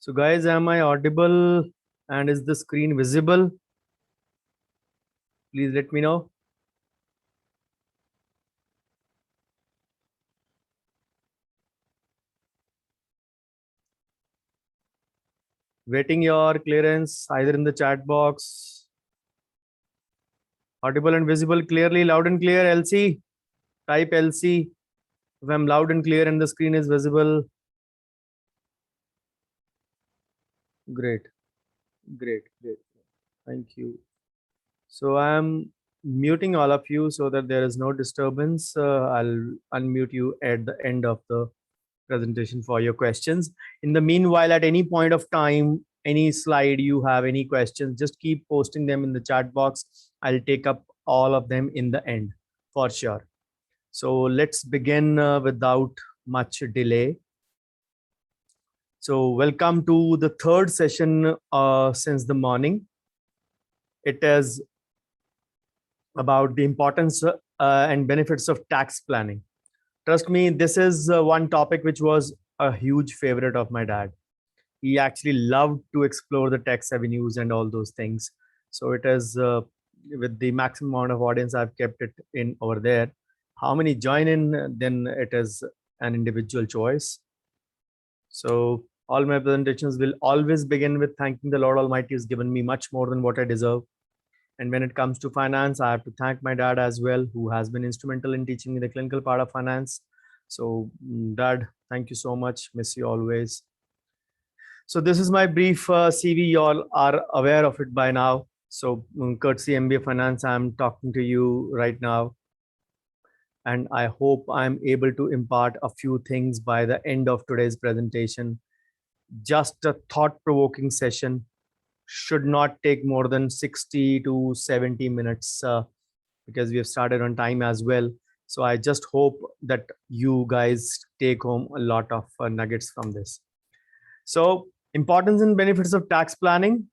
So guys, am I audible and is the screen visible? Please let me know. Waiting your clearance either in the chat box. Audible and visible clearly, loud and clear. LC, type LC. If I'm loud and clear and the screen is visible. Great, great, great. Thank you. So I'm muting all of you so that there is no disturbance. I'll unmute you at the end of the presentation for your questions. In the meanwhile, at any point of time, any slide you have any questions, just keep posting them in the chat box. I'll take up all of them in the end for sure. So let's begin without much delay. So welcome to the third session since the morning. It is about the importance and benefits of tax planning. Trust me, this is one topic which was a huge favorite of my dad. He actually loved to explore the tax avenues and all those things. So it is with the maximum amount of audience, I've kept it in over there. How many join in, then it is an individual choice. So all my presentations will always begin with thanking the Lord Almighty has given me much more than what I deserve. And when it comes to finance, I have to thank my dad as well, who has been instrumental in teaching me the clinical part of finance. So Dad, thank you so much. Miss you always. So this is my brief CV. You all are aware of it by now. So courtesy MBA Finance, I'm talking to you right now. And I hope I'm able to impart a few things by the end of today's presentation. Just a thought-provoking session. Should not take more than 60 to 70 minutes because we have started on time as well. So I just hope that you guys take home a lot of nuggets from this. So importance and benefits of tax planning.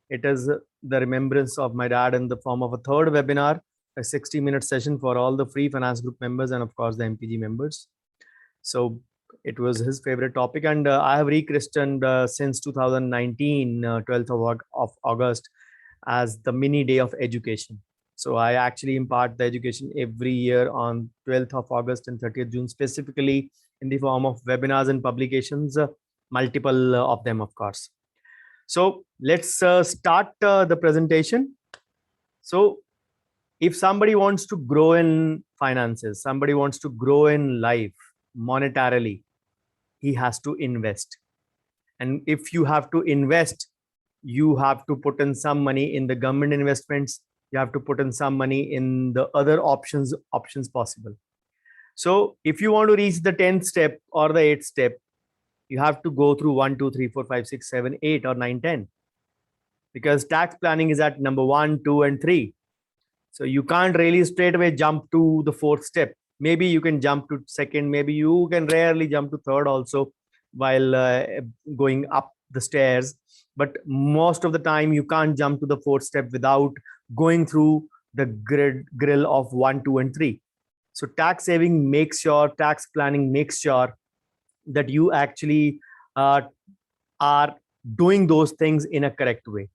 It is the remembrance of my dad in the form of a third webinar, a 60-minute session for all the free finance group members and of course the MPG members. So it was his favorite topic, and I have rechristened since 2019, 12th of August, as the mini day of education. So I actually impart the education every year on 12th of August and 30th June, specifically in the form of webinars and publications, multiple of them, of course. So let's start the presentation. So if somebody wants to grow in finances, somebody wants to grow in life monetarily, he has to invest. And if you have to invest, you have to put in some money in the government investments. You have to put in some money in the other options possible. So if you want to reach the 10th step or the 8th step, you have to go through 1, 2, 3, 4, 5, 6, 7, 8 or 9, 10. Because tax planning is at number 1, 2, and 3. So you can't really straight away jump to the 4th step. Maybe you can jump to 2nd, maybe you can rarely jump to 3rd also while going up the stairs. But most of the time you can't jump to the 4th step without going through the grill of 1, 2, and 3. So tax saving makes sure, tax planning makes sure that you actually are doing those things in a correct way.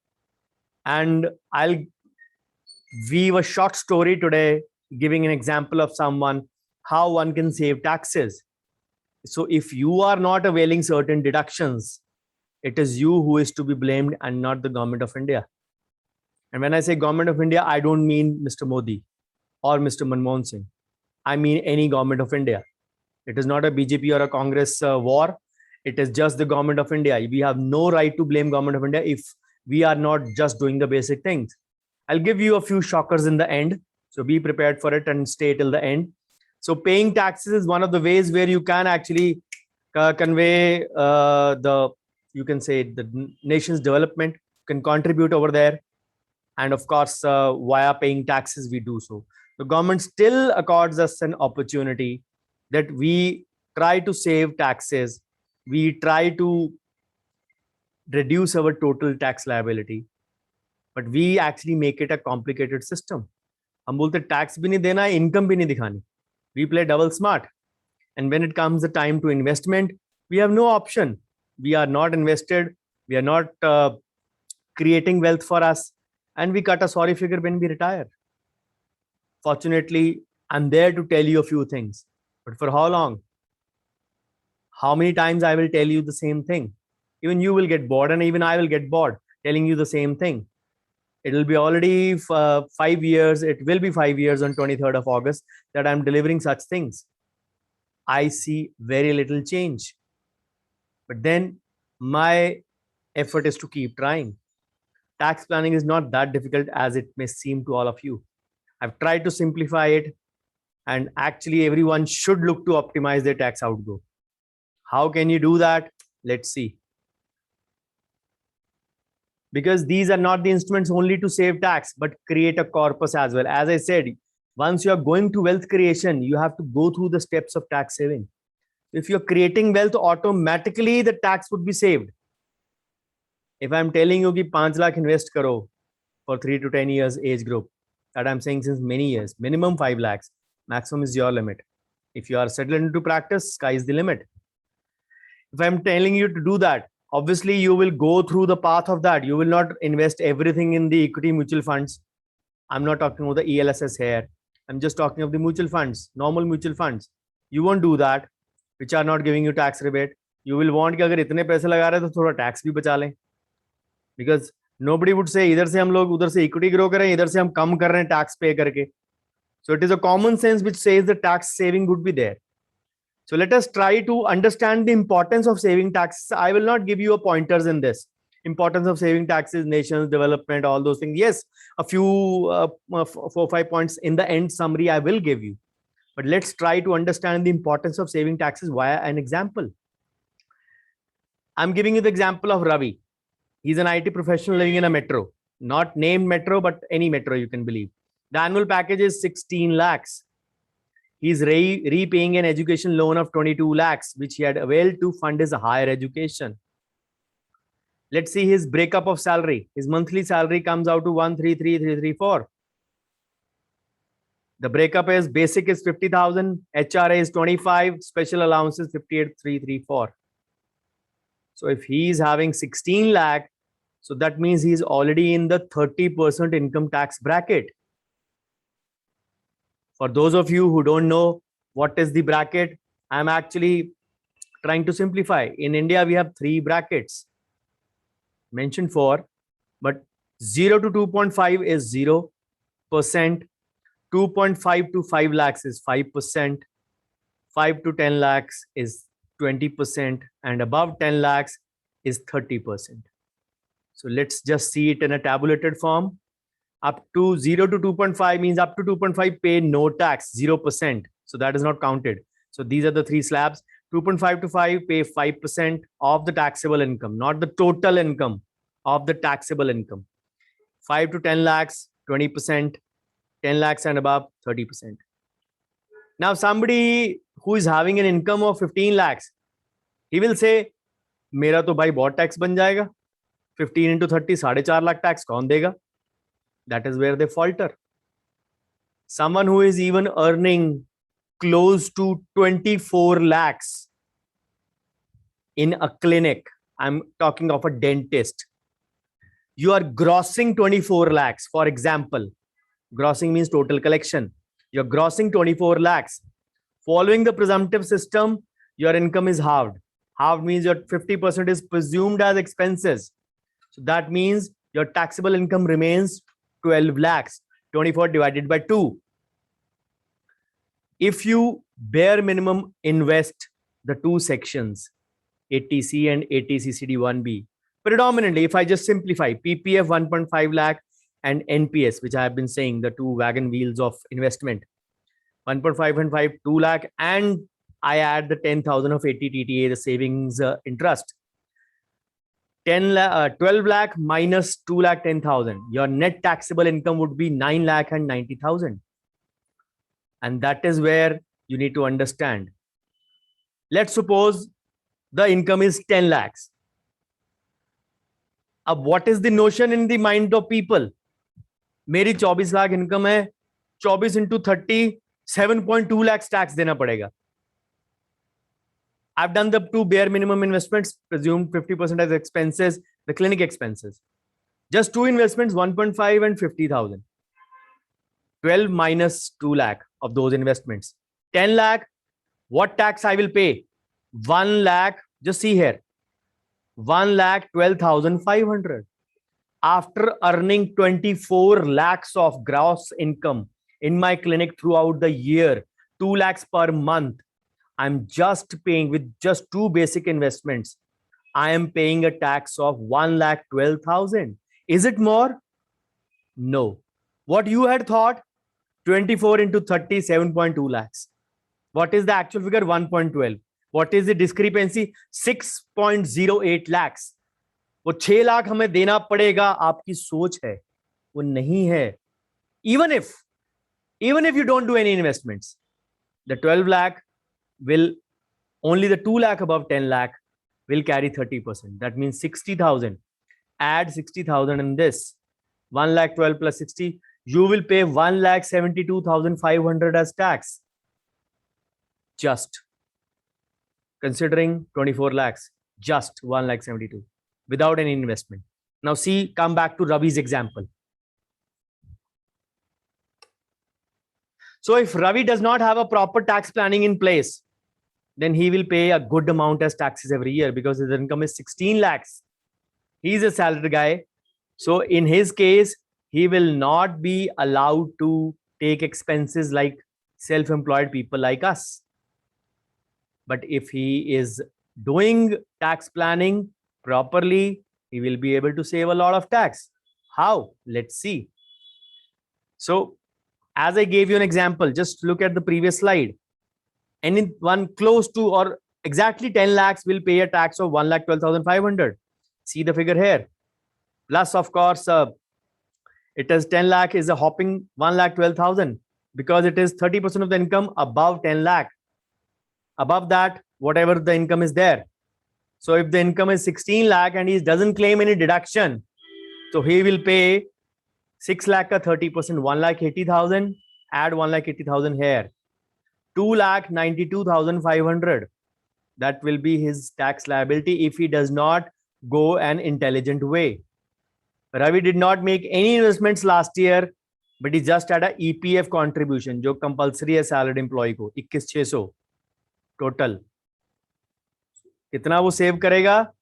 And I'll weave a short story today, giving an example of someone, how one can save taxes. So if you are not availing certain deductions, it is you who is to be blamed and not the government of India. And when I say government of India, I don't mean Mr. Modi or Mr. Manmohan Singh. I mean any government of India. It is not a BJP or a Congress war. It is just the government of India. We have no right to blame government of India if we are not just doing the basic things. I'll give you a few shockers in the end. So be prepared for it and stay till the end. So paying taxes is one of the ways where you can actually convey you can say the nation's development, can contribute over there. And of course, via paying taxes, we do so. The government still accords us an opportunity that we try to save taxes. We try to reduce our total tax liability, but we actually make it a complicated system. हम बोलते tax भी नहीं देना, income भी नहीं दिखानी. We play double smart. And when it comes the time to investment, we have no option. We are not invested. We are not creating wealth for us, and we cut a sorry figure when we retire. Fortunately, I'm there to tell you a few things, but for how long? How many times I will tell you the same thing? Even you will get bored, and even I will get bored telling you the same thing. It'll be already 5 years. It will be 5 years on 23rd of August that I'm delivering such things. I see very little change. But then my effort is to keep trying. Tax planning is not that difficult as it may seem to all of you. I've tried to simplify it, and actually, everyone should look to optimize their tax outgo. How can you do that? Let's see. Because these are not the instruments only to save tax, but create a corpus as well. As I said, once you are going to wealth creation, you have to go through the steps of tax saving. If you're creating wealth, automatically the tax would be saved. If I'm telling you कि 5 lakh invest करो for 3 to 10 years age group, that I'm saying since many years, minimum 5 lakhs, maximum is your limit. If you are settled into practice, sky is the limit. If I'm telling you to do that, obviously you will go through the path of that. You will not invest everything in the equity mutual funds. I'm not talking about the ELSS here. I'm just talking of the mutual funds, normal mutual funds. You won't do that, which are not giving you tax rebate. You will want कि अगर इतने पैसे लगा रहे हैं तो थोड़ा tax भी बचा लें. Because nobody would say इधर से हम लोग उधर से इक्विटी ग्रो करें, इधर से हम कम कर रहे हैं टैक्स पे करके. So it is a common sense which says the tax saving would be there. So let us try to understand the importance of saving taxes. I will not give you a pointers in this. Importance of saving taxes, nations, development, all those things. Yes, a few 4-5 points in the end summary I will give you. But let's try to understand the importance of saving taxes via an example. I'm giving you the example of Ravi. He's an IT professional living in a metro. Not named metro, but any metro you can believe. The annual package is 16 lakhs. He's repaying an education loan of 22 lakhs, which he had availed to fund his higher education. Let's see his breakup of salary. His monthly salary comes out to 133,334. The breakup is basic is 50,000, HRA is 25, special allowance is 58,334. So if he is having 16 lakh, so that means he's already in the 30% income tax bracket. For those of you who don't know what is the bracket, I'm actually trying to simplify. In India, we have 3 brackets. Mentioned 4, but 0 to 2.5 is 0%, 2.5 to 5 lakhs is 5%, 5 to 10 lakhs is 20%, and above 10 lakhs is 30%. So let's just see it in a tabulated form. Up to 0 to 2.5 means up to 2.5 pay no tax, 0%. So that is not counted. So these are the 3 slabs. 2.5 to 5 pay 5% of the taxable income, not the total income of the taxable income. 5 to 10 lakhs, 20%, 10 lakhs and above, 30%. Now somebody who is having an income of 15 lakhs, he will say, मेरा तो भाई बहुत tax बन जाएगा. 15 into 30, 4.5 lakh tax कौन देगा? That is where they falter. Someone who is even earning close to 24 lakhs in a clinic, I'm talking of a dentist. You are grossing 24 lakhs, for example. Grossing means total collection. You're grossing 24 lakhs. Following the presumptive system, your income is halved. Halved means your 50% is presumed as expenses. So that means your taxable income remains 12 lakhs, 24 divided by 2. If you bare minimum invest the 2 sections, ATC and ATCCD1B, predominantly, if I just simplify, PPF 1.5 lakh and NPS, which I have been saying, the 2 wagon wheels of investment, 1.5 and 5, 2 lakh, and I add the 10,000 of ATTTA, the savings interest. 12 lakh minus 2 lakh 10,000. Your net taxable income would be 9 lakh and 90,000. And that is where you need to understand. Let's suppose the income is 10 lakhs. What is the notion in the mind of people? मेरी 24 lakh income है, 24 into 30, 7.2 lakhs tax देना पड़ेगा. I've done the 2 bare minimum investments, presumed 50% as expenses, the clinic expenses. Just two investments, 1.5 and 50,000. 12 minus 2 lakh of those investments. 10 lakh, what tax I will pay? 1 lakh, just see here. 1,12,500. After earning 24 lakhs of gross income in my clinic throughout the year, 2 lakhs per month, I'm just paying with just two basic investments. I am paying a tax of 1,12,000. Is it more? No. What you had thought, 24 into 30, 7.2 lakhs. What is the actual figure? 1.12. What is the discrepancy? 6.08 lakhs. वो 6 लाख हमें देना पड़ेगा, आपकी सोच है, वो नहीं है. Even if you don't do any investments, the 12 lakh will, only the 2 lakh above 10 lakh will carry 30%. That means 60,000. Add 60,000 in this. 1,12,000 plus 60, you will pay 1,72,500 as tax. Just considering 24 lakhs, just 1,72,000 without any investment. Now see, come back to Ravi's example. So if Ravi does not have a proper tax planning in place, then he will pay a good amount as taxes every year because his income is 16 lakhs. He's a salaried guy. So in his case, he will not be allowed to take expenses like self-employed people like us. But if he is doing tax planning properly, he will be able to save a lot of tax. How? Let's see. So as I gave you an example, just look at the previous slide. Anyone close to or exactly 10 lakhs will pay a tax of 1,12,500. See the figure here. Plus, of course, it is 10 lakh is a hopping 1,12,000 because it is 30% of the income above 10 lakh. Above that, whatever the income is there. So if the income is 16 lakh and he doesn't claim any deduction, so he will pay 6 lakh ka 30%, 1,80,000, add 1,80,000 here. 2,92,500. That will be his tax liability if he does not go an intelligent way. Ravi did not make any investments last year, but he just had a EPF contribution, जो compulsory है salaried employee को 21,600 total. कितना वो save करेगा?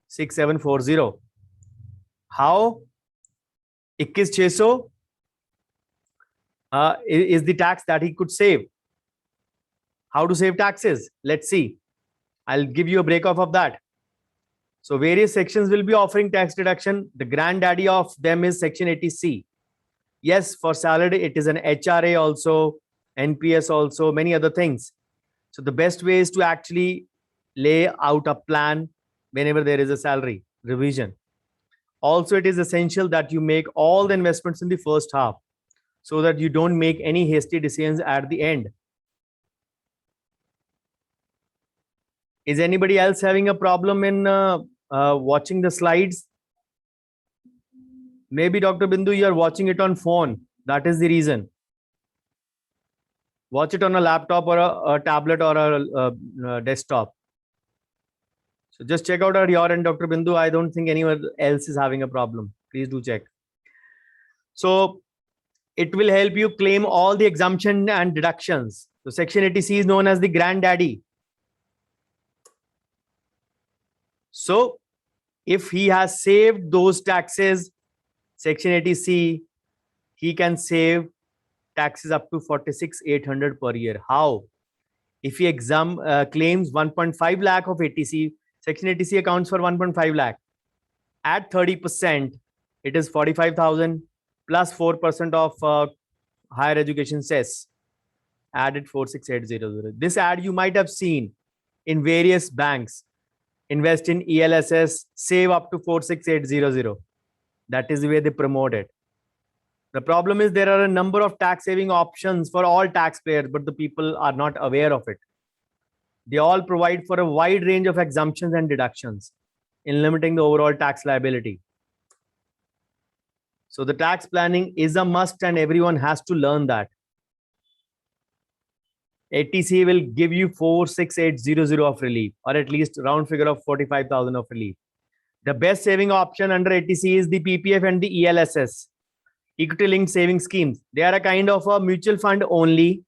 6,740. How? 21,600 is the tax that he could save. How to save taxes? Let's see. I'll give you a break off of that. So various sections will be offering tax deduction. The granddaddy of them is Section 80C. Yes, for salary, it is an HRA also, NPS also, many other things. So the best way is to actually lay out a plan whenever there is a salary revision. Also, it is essential that you make all the investments in the first half so that you don't make any hasty decisions at the end. Is anybody else having a problem in watching the slides? Maybe Dr. Bindu, you are watching it on phone. That is the reason. Watch it on a laptop or a tablet or a desktop. So just check out at your end, Dr. Bindu. I don't think anyone else is having a problem. Please do check. So it will help you claim all the exemption and deductions. So Section 80C is known as the granddaddy. So if he has saved those taxes, Section 80C, he can save taxes up to 46,800 per year. How? If he claims 1.5 lakh of 80C, Section 80C accounts for 1.5 lakh. At 30%, it is 45,000 plus 4% of higher education cess. Added 46,800. This ad you might have seen in various banks. Invest in ELSS, save up to 46,800. That is the way they promote it. The problem is there are a number of tax saving options for all taxpayers, but the people are not aware of it. They all provide for a wide range of exemptions and deductions in limiting the overall tax liability. So the tax planning is a must and everyone has to learn that. 80C will give you 46,800 of relief, or at least round figure of 45,000 of relief. The best saving option under ATC is the PPF and the ELSS, equity linked saving schemes. They are a kind of a mutual fund only,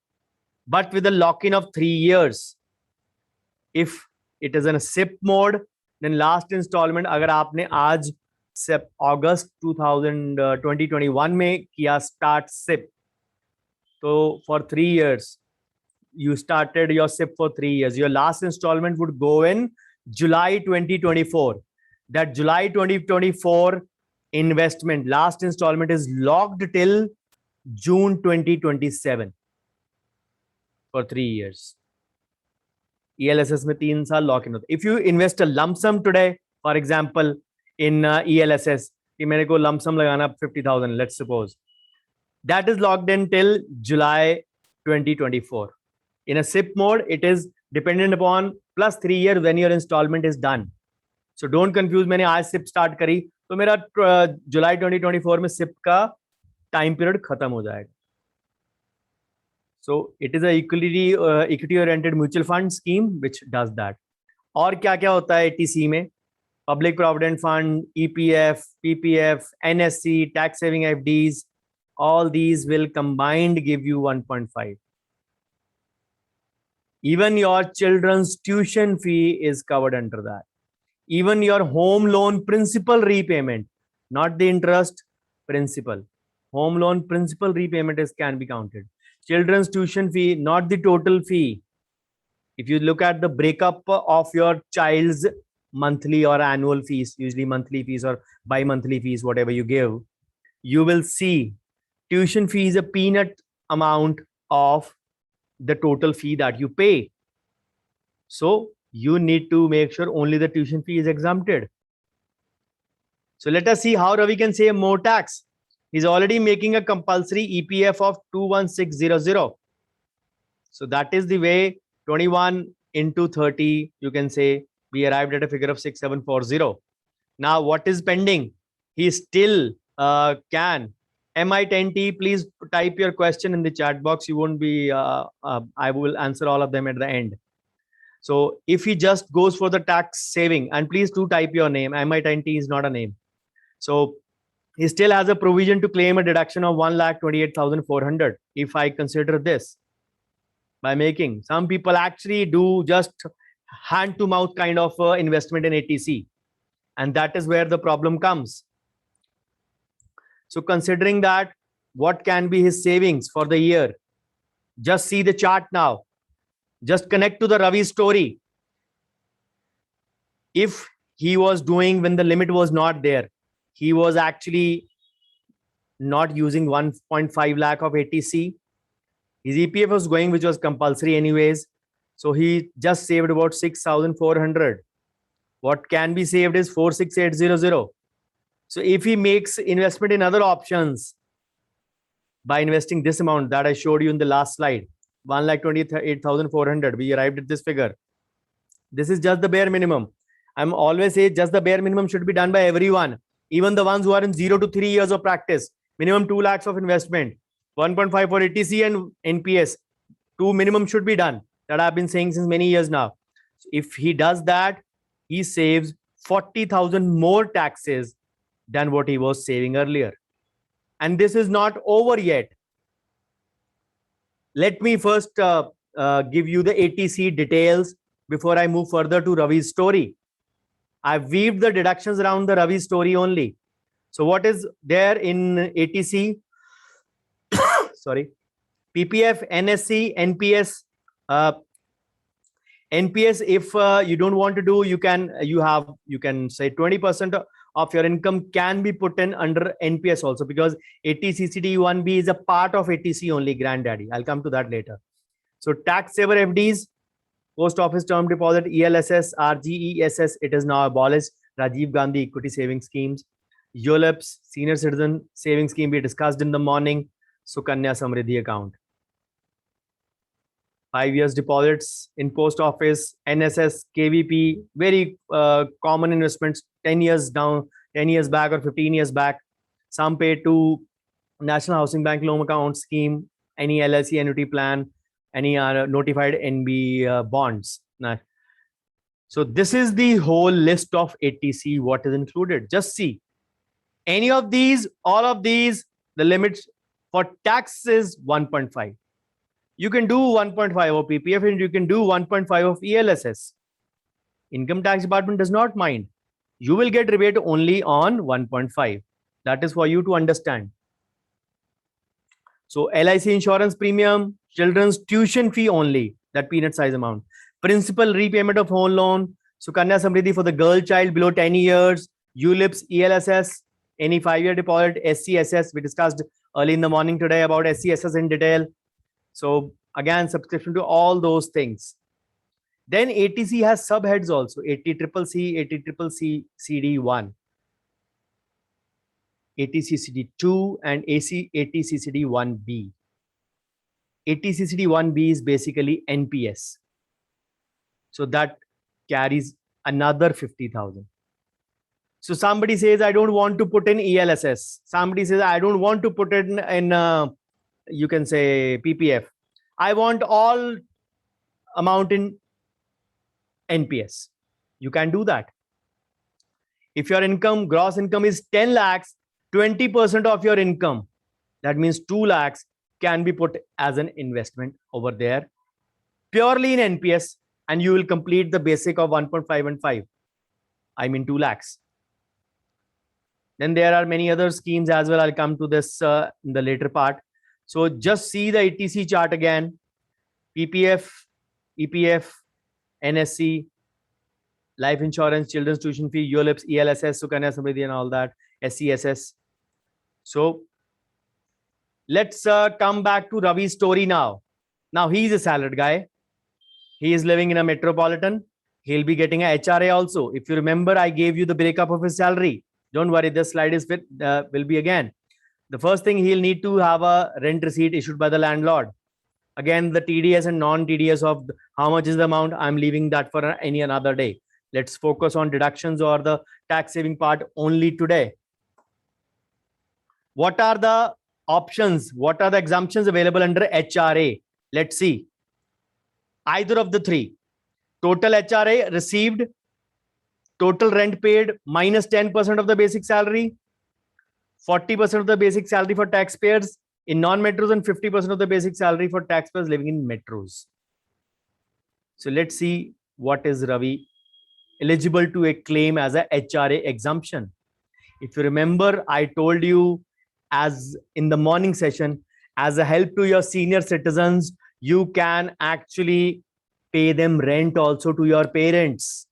but with a lock-in of 3 years. If it is in a SIP mode, then last installment अगर आपने आज अगस्त 2021 में किया start SIP, so for 3 years you started your SIP for 3 years, your last installment would go in July 2024. That July 2024 investment last installment is locked till June 2027 for 3 years. ELSS में 3 साल lock in होता है. If you invest a lump sum today, for example, in ELSS, कि मेरे को lump sum लगाना 50,000, let's suppose, that is locked in till July 2024. In a SIP mode, it is dependent upon plus 3 years when your installment is done. So don't confuse. मैंने आज SIP start करी तो मेरा July 2024 में SIP का time period खत्म हो जाएगा. So it is a equity oriented mutual fund scheme which does that. और क्या क्या होता है ATC में? Public Provident Fund, EPF, PPF, NSC, tax saving FDs, all these will combined give you 1.5. Even your children's tuition fee is covered under that. Even your home loan principal repayment, not the interest, principal. Home loan principal repayment can be counted. Children's tuition fee, not the total fee. If you look at the breakup of your child's monthly or annual fees, usually monthly fees or bi-monthly fees, whatever you give, you will see tuition fee is a peanut amount of the total fee that you pay. So you need to make sure only the tuition fee is exempted. So let us see how Ravi can save more tax. He's already making a compulsory EPF of 21600. So that is the way 21 into 30, you can say we arrived at a figure of 6740. Now what is pending? He still can. MI10T, please type your question in the chat box. You won't be, I will answer all of them at the end. So if he just goes for the tax saving, and please do type your name, MI10T is not a name. So he still has a provision to claim a deduction of 1,28,400 if I consider this by making. Some people actually do just hand to mouth kind of investment in ATC, and that is where the problem comes. So considering that, what can be his savings for the year? Just see the chart now. Just connect to the Ravi story. If he was doing when the limit was not there, he was actually not using 1.5 lakh of ATC. His EPF was going, which was compulsory anyways. So he just saved about 6,400. What can be saved is 46800. So if he makes investment in other options by investing this amount that I showed you in the last slide, 1,28,400, we arrived at this figure. This is just the bare minimum. I'm always saying just the bare minimum should be done by everyone, even the ones who are in 0 to 3 years of practice. Minimum 2 lakhs of investment, 1.5 for ATC and NPS. 2 minimum should be done. That I've been saying since many years now. If he does that, he saves 40,000 more taxes than what he was saving earlier. And this is not over yet. Let me first give you the ATC details before I move further to Ravi's story. I've weaved the deductions around the Ravi story only. So what is there in ATC? Sorry, PPF, NSC, NPS. NPS, if you don't want to do, you can say 20% of your income can be put in under NPS also, because ATCCD1B is a part of ATC only, granddaddy. I'll come to that later. So tax saver FDs, post office term deposit, ELSS, RGESS, it is now abolished. Rajiv Gandhi equity saving schemes, ULIPs, senior citizen saving scheme we discussed in the morning, Sukanya Samriddhi account. 5 years deposits in post office, NSS, KVP, very common investments, 10 years down, 10 years back or 15 years back. Some pay to National Housing Bank loan account scheme, any LIC annuity plan, any notified NB bonds. So this is the whole list of 80C, what is included. Just see any of these, all of these, the limits for tax is 1.5. You can do 1.5 of PPF and you can do 1.5 of ELSS. Income tax department does not mind. You will get rebate only on 1.5. That is for you to understand. So LIC insurance premium, children's tuition fee only, that peanut size amount. Principal repayment of home loan, Sukanya Samriddhi for the girl child below 10 years, ULIPs, ELSS, any 5-year deposit, SCSS. We discussed early in the morning today about SCSS in detail. So again, subscription to all those things. Then 80C has subheads also, 80CCC, 80CCC CD1, 80CCD2 and 80CCD1B. 80CCD1B is basically NPS. So that carries another 50,000. So somebody says, I don't want to put in ELSS. Somebody says, I don't want to put it in you can say PPF. I want all amount in NPS. You can do that. If your income, gross income is 10 lakhs, 20% of your income, that means 2 lakhs, can be put as an investment over there, purely in NPS, and you will complete the basic of 1.5 and 5. I mean 2 lakhs. Then there are many other schemes as well. I'll come to this in the later part. So just see the 80C chart again. PPF, EPF, NSC, life insurance, children's tuition fee, ULIPs, ELSS, Sukanya Samriddhi and all that, SCSS. So let's come back to Ravi's story now. Now he's a salaried guy. He is living in a metropolitan. He'll be getting a HRA also. If you remember, I gave you the breakup of his salary. Don't worry, this slide is will be again. The first thing, he'll need to have a rent receipt issued by the landlord. Again, the TDS and non-TDS of how much is the amount, I'm leaving that for any another day. Let's focus on deductions or the tax saving part only today. What are the options? What are the exemptions available under HRA? Let's see. Either of the three. Total HRA received, total rent paid minus 10% of the basic salary, 40% of the basic salary for taxpayers in non-metros, and 50% of the basic salary for taxpayers living in metros. So let's see what is Ravi eligible to a claim as a HRA exemption. If you remember, I told you as in the morning session, as a help to your senior citizens, you can actually pay them rent also to your parents.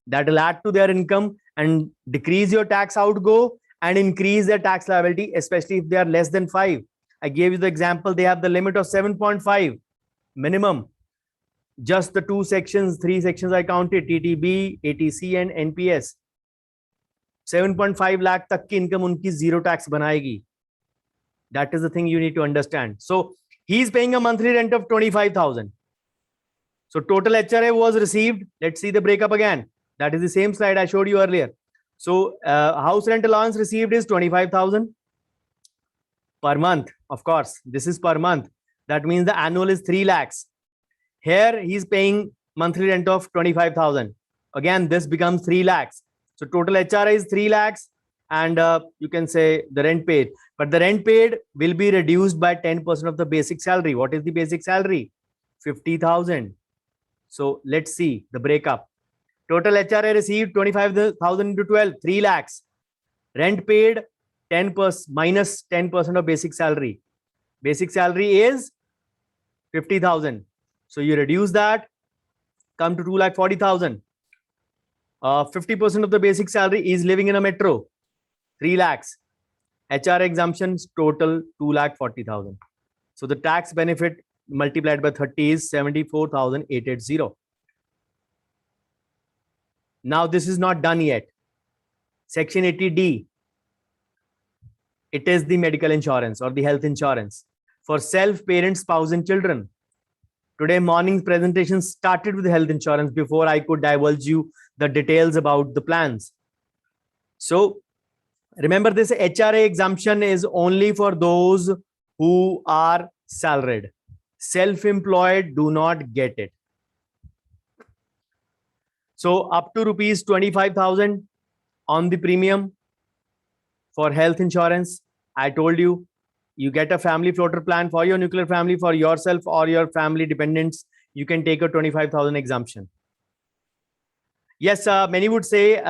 That will add to their income and decrease your tax outgo and increase their tax liability, especially if they are less than 5. I gave you the example, they have the limit of 7.5 minimum. Just the 2 sections, 3 sections I counted, TTB, ATC and NPS. 7.5 lakh tak ki income unki zero tax banayegi. That is the thing you need to understand. So he's paying a monthly rent of 25,000. So total HRA was received. Let's see the breakup again. That is the same slide I showed you earlier. So house rent allowance received is 25,000 per month. Of course, this is per month. That means the annual is 3 lakhs. Here he's paying monthly rent of 25,000. Again, this becomes 3 lakhs. So total HRA is 3 lakhs and you can say the rent paid. But the rent paid will be reduced by 10% of the basic salary. What is the basic salary? 50,000. So let's see the breakup. Total HRA received 25,000 into 12, 3 lakhs. Rent paid 10% minus 10% of basic salary. Basic salary is 50,000. So you reduce that, come to 2,40,000. 50% of the basic salary is living in a metro, 3 lakhs. HRA exemptions total 2,40,000. So the tax benefit multiplied by 30 is 74,880. Now this is not done yet. Section 80D. It is the medical insurance or the health insurance for self, parents, spouse and children. Today morning's presentation started with health insurance before I could divulge you the details about the plans. So remember, this HRA exemption is only for those who are salaried. Self-employed do not get it. So up to rupees 25,000 on the premium for health insurance. I told you, you get a family floater plan for your nuclear family, for yourself or your family dependents. You can take a 25,000 exemption. Yes, many would say,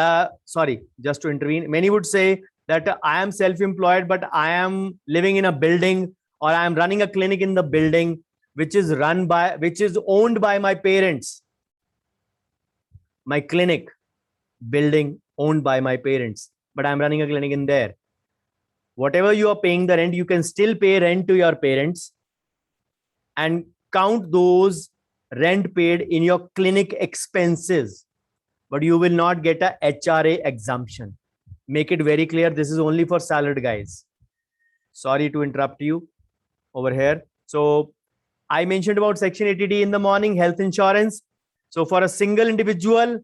sorry, just to intervene, many would say that I am self-employed, but I am living in a building or I am running a clinic in the building, which is owned by my parents. My clinic building owned by my parents, but I'm running a clinic in there. Whatever you are paying the rent, you can still pay rent to your parents and count those rent paid in your clinic expenses, but you will not get a HRA exemption. Make it very clear. This is only for salaried guys. Sorry to interrupt you over here. So I mentioned about Section 80D in the morning, health insurance. So for a single individual,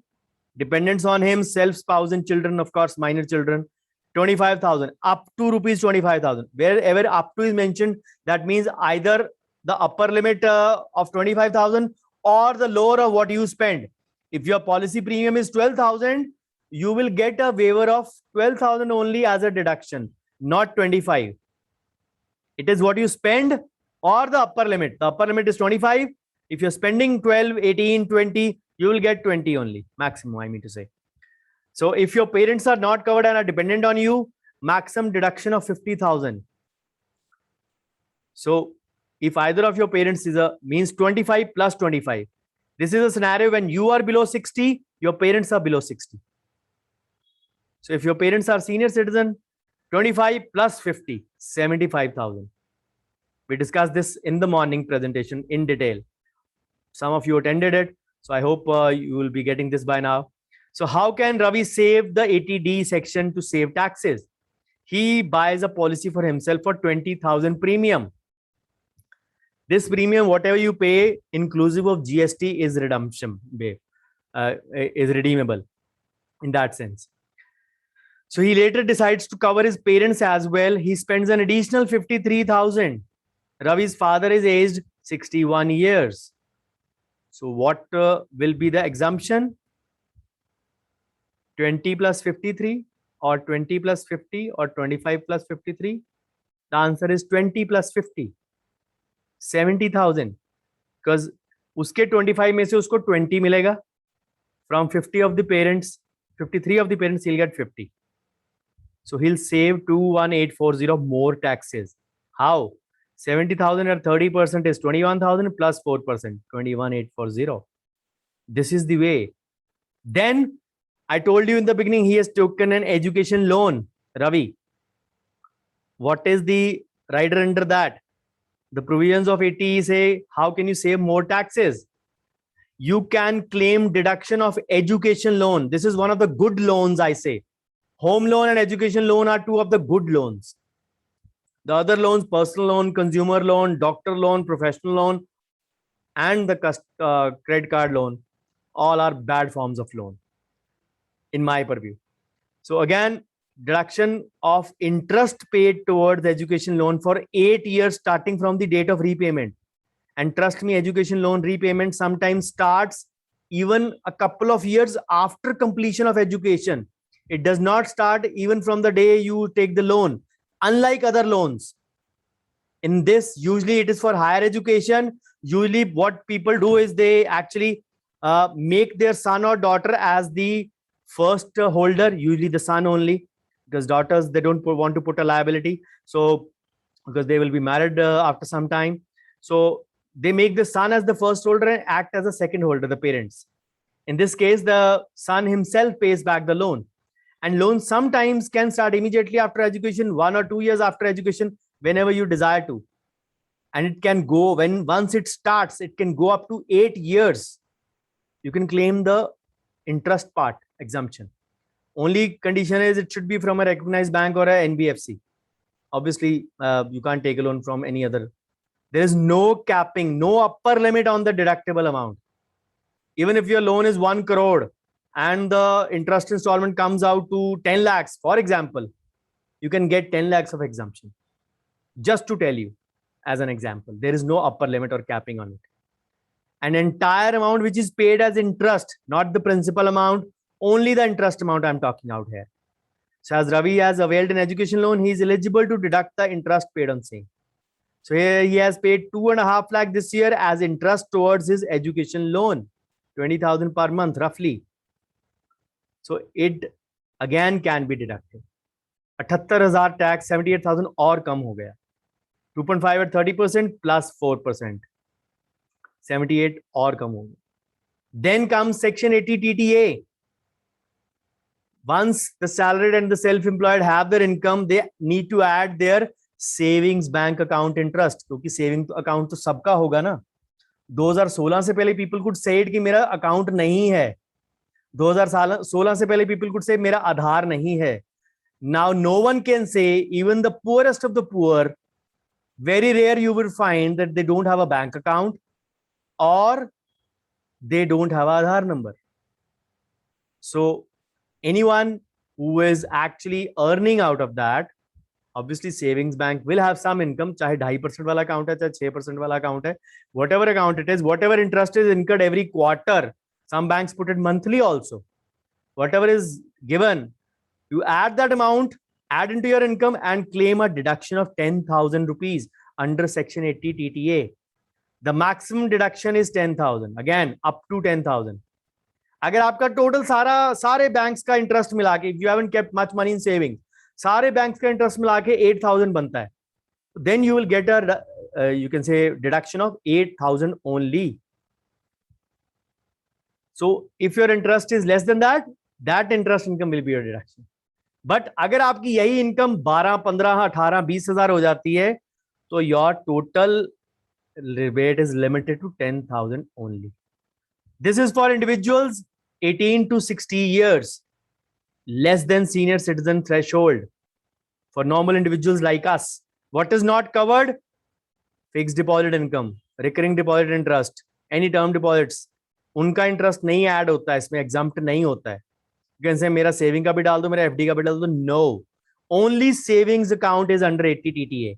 dependents on him, self, spouse, and children, of course, minor children, 25,000 up to rupees 25,000. Wherever up to is mentioned, that means either the upper limit of 25,000 or the lower of what you spend. If your policy premium is 12,000, you will get a waiver of 12,000 only as a deduction, not 25. It is what you spend or the upper limit. The upper limit is 25. If you're spending 12, 18, 20, you will get 20 only, maximum, I mean to say. So if your parents are not covered and are dependent on you, maximum deduction of 50,000. So if either of your parents means 25 plus 25. This is a scenario when you are below 60, your parents are below 60. So if your parents are senior citizen, 25 plus 50, 75,000. We discussed this in the morning presentation in detail. Some of you attended it. So I hope you will be getting this by now. So how can Ravi save the 80D section to save taxes? He buys a policy for himself for 20,000 premium. This premium, whatever you pay, inclusive of GST, is redeemable in that sense. So he later decides to cover his parents as well. He spends an additional 53,000. Ravi's father is aged 61 years. So what will be the exemption? 20 plus 53 or 20 plus 50 or 25 plus 53? The answer is 20 plus 50. 70,000. Because uske 25 mein se usko 20 milega. From 50 of the parents, 53 of the parents, he'll get 50. So he'll save 21,840 more taxes. How? 70,000 at 30% is 21,000 plus 4%, 21,840. This is the way. Then I told you in the beginning, he has taken an education loan, Ravi. What is the rider under that? The provisions of 80 say, how can you save more taxes? You can claim deduction of education loan. This is one of the good loans, I say. Home loan and education loan are two of the good loans. The other loans, personal loan, consumer loan, doctor loan, professional loan, and the credit card loan, all are bad forms of loan, in my purview. So again, deduction of interest paid towards education loan for 8 years starting from the date of repayment. And trust me, education loan repayment sometimes starts even a couple of years after completion of education. It does not start even from the day you take the loan. Unlike other loans, in this, usually it is for higher education. Usually what people do is they actually make their son or daughter as the first holder, usually the son only, because daughters, they don't want to put a liability. So because they will be married after some time. So they make the son as the first holder and act as a second holder, the parents. In this case, the son himself pays back the loan. And loans sometimes can start immediately after education, 1 or 2 years after education, whenever you desire to. And it can go, once it starts, it can go up to 8 years. You can claim the interest part exemption. Only condition is it should be from a recognized bank or a NBFC. Obviously, you can't take a loan from any other. There is no capping, no upper limit on the deductible amount. Even if your loan is 1 crore and the interest installment comes out to 10 lakhs, for example, you can get 10 lakhs of exemption. Just to tell you, as an example, there is no upper limit or capping on it. an entire amount which is paid as interest, not the principal amount, only the interest amount I'm talking out here. So as Ravi has availed an education loan, he is eligible to deduct the interest paid on same. So here he has paid 2.5 lakh this year as interest towards his education loan, 20,000 per month roughly. So it again can be deducted. 78,000 tax 78,000 और कम हो गया. 2.5 at 30% plus 4%. 78 और कम हो गया. Then comes section 80 TTA. Once the salaried and the self-employed have their income, they need to add their savings bank account interest. क्योंकि saving account तो सबका होगा ना. 2016 से पहले people could say it कि मेरा account नहीं है. 2016 से पहले people could say मेरा आधार नहीं है. Now no one can say, even the poorest of the poor, very rare you will find that they don't have a bank account or they don't have an Aadhaar number. So anyone who is actually earning out of that, obviously savings bank will have some income, चाहे 2.5% वाला account है, चाहे 6% वाला account है, whatever account it is, whatever interest is incurred every quarter. Some banks put it monthly also. Whatever is given, you add that amount, add into your income and claim a deduction of 10,000 rupees under section 80 TTA. The maximum deduction is 10,000. Again, up to 10,000. अगर आपका total सारे banks का interest मिला के, if you haven't kept much money in savings, सारे banks का interest मिला के 8,000 बनता है. Then you will get a, you can say deduction of 8,000 only. So if your interest is less than that, that interest income will be your deduction. But अगर आपकी यही income 12, 15, 18, 20,000 हो जाती है तो your total rebate is limited to 10,000 only. This is for individuals 18 to 60 years, less than senior citizen threshold. For normal individuals like us, what is not covered? Fixed deposit income, recurring deposit interest, any term deposits. उनका interest नहीं add होता है इसमें, exempt नहीं होता है. You can say मेरा saving का भी डाल दो, मेरा एफडी का भी डाल दो. No, only savings account is under 80 TTA.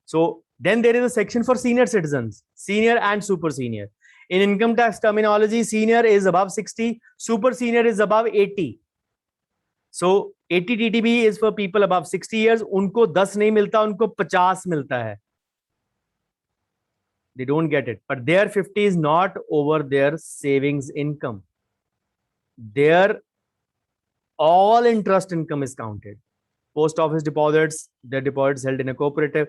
So then there is a section for senior citizens, senior and super senior. In income tax terminology, senior is above 60, super senior is above 80. So 80 TTB is for people above 60 years. उनको 10 नहीं मिलता, उनको 50 मिलता है. They don't get it, but their 50 is not over their savings income. Their all interest income is counted. Post office deposits, their deposits held in a cooperative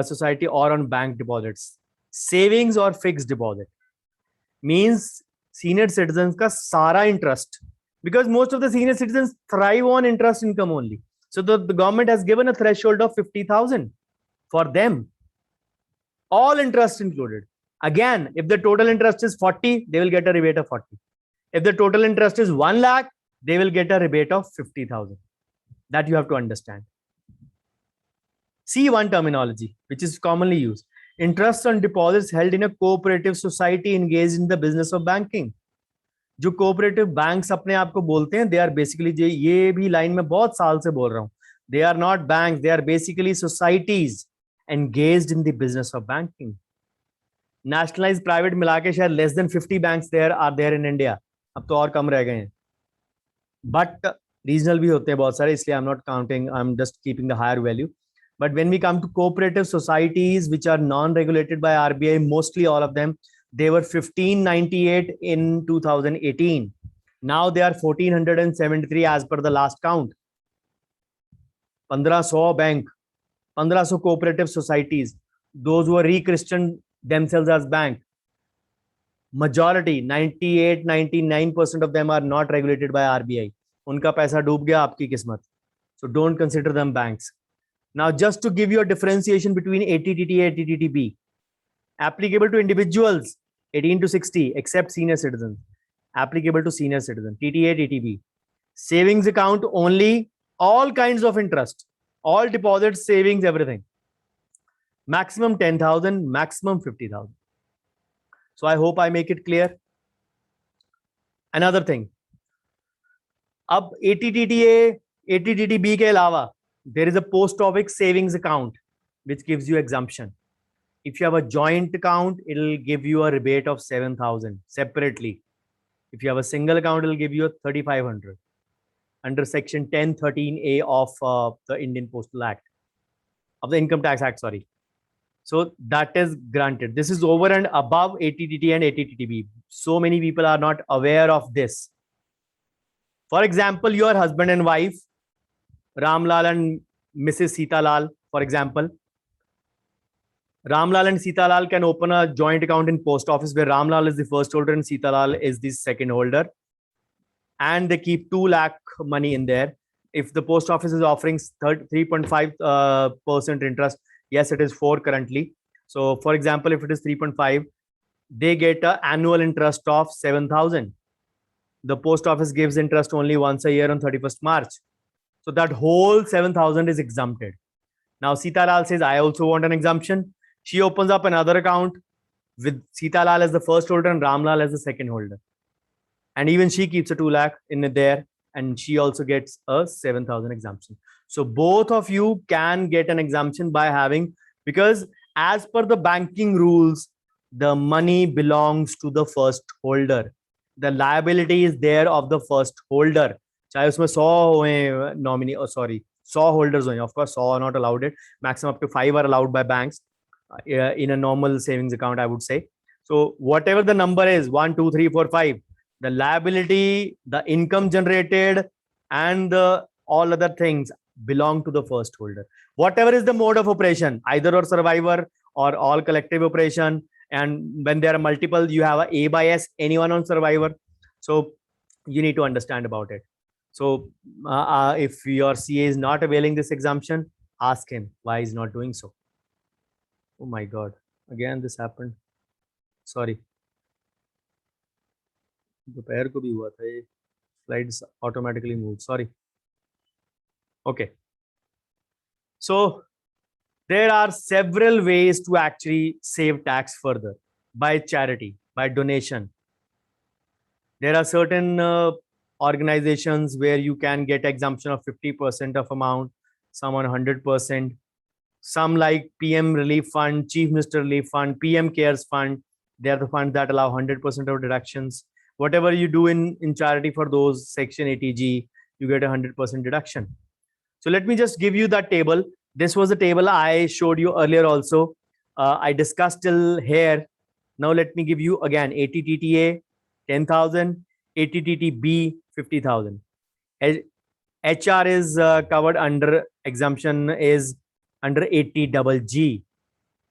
society or on bank deposits. Savings or fixed deposit means senior citizens ka sara interest, because most of the senior citizens thrive on interest income only. So the government has given a threshold of 50,000 for them. All interest included. Again, if the total interest is 40, they will get a rebate of 40. If the total interest is 1 lakh, they will get a rebate of 50,000. That you have to understand. C1 terminology, which is commonly used. Interest on deposits held in a cooperative society engaged in the business of banking. जो cooperative banks अपने आप को बोलते हैं, दे are basically, ये भी line में बहुत साल से बोल रहा हूं, they are not banks, they are basically societies engaged in the business of banking. Nationalized private मिला के शायद less than 50 banks there are there in India. अब तो और कम रह गए हैं, but regional भी होते हैं बहुत सारे, इसलिए I'm not counting, I'm just keeping the higher value. But when we come to cooperative societies which are non-regulated by RBI, mostly all of them, they were 1598 in 2018. Now they are 1473 as per the last count. 1500 bank, 1500 cooperative societies, those who are re-christened themselves as bank. Majority, 98, 99% of them are not regulated by RBI. उनका पैसा डूब गया, आपकी किस्मत. So don't consider them banks. Now, just to give you a differentiation between 80 TTA and 80 TTB, applicable to individuals 18 to 60, except senior citizens, applicable to senior citizens, TTA, TTB. Savings account only, all kinds of interest, all deposits, savings, everything. Maximum 10,000, maximum 50,000. So I hope I make it clear. Another thing, अब 80 TTA, 80 TTB के अलावा, there is a post office savings account which gives you exemption. If you have a joint account, it'll give you a rebate of 7,000 separately. If you have a single account, it'll give you a 3,500 under section 1013A of the Indian Postal Act, of the Income Tax Act, sorry. So that is granted. This is over and above ATTT and ATTTB. So many people are not aware of this. For example, your husband and wife, Ramlal and Mrs. Sita Lal, for example. Ramlal and Sita Lal can open a joint account in post office where Ramlal is the first holder and Sita Lal is the second holder. And they keep 2 lakh money in there. If the post office is offering 3.5% interest, yes, it is 4 currently. So for example, if it is 3.5, they get an annual interest of 7,000. The post office gives interest only once a year on 31st March. So that whole 7,000 is exempted. Now Sita Lal says, I also want an exemption. She opens up another account with Sita Lal as the first holder and Ram Lal as the second holder. And even she keeps a 2 lakh in there, and she also gets a 7,000 exemption. So both of you can get an exemption by having, because as per the banking rules, the money belongs to the first holder. The liability is there of the first holder. चाहे उसमें 100 nominee, 100 holders हों, of course 100 are not allowed it, maximum up to 5 are allowed by banks in a normal savings account, I would say. So whatever the number is, 1 2 3 4 5, the liability, the income generated, and the all other things belong to the first holder. Whatever is the mode of operation, either or survivor or all collective operation, and when there are multiple, you have a by S, anyone on survivor. So you need to understand about it. So if your CA is not availing this exemption, ask him why he's not doing so. Oh my God, again this happened. Sorry. दोपहर को भी हुआ था ये, slides automatically moved. Sorry. Okay. So there are several ways to actually save tax further: by charity, by donation. There are certain organizations where you can get exemption of 50% of amount, some on 100%. Some like PM Relief Fund, Chief Minister Relief Fund, PM Cares Fund. They are the funds that allow 100% of deductions. Whatever you do in charity for those, Section 80G, you get 100% deduction. So let me just give you that table. This was the table I showed you earlier also. I discussed till here. Now let me give you again ATTTA 10,000, ATTTB 50,000. HR is covered under exemption is under 80GG.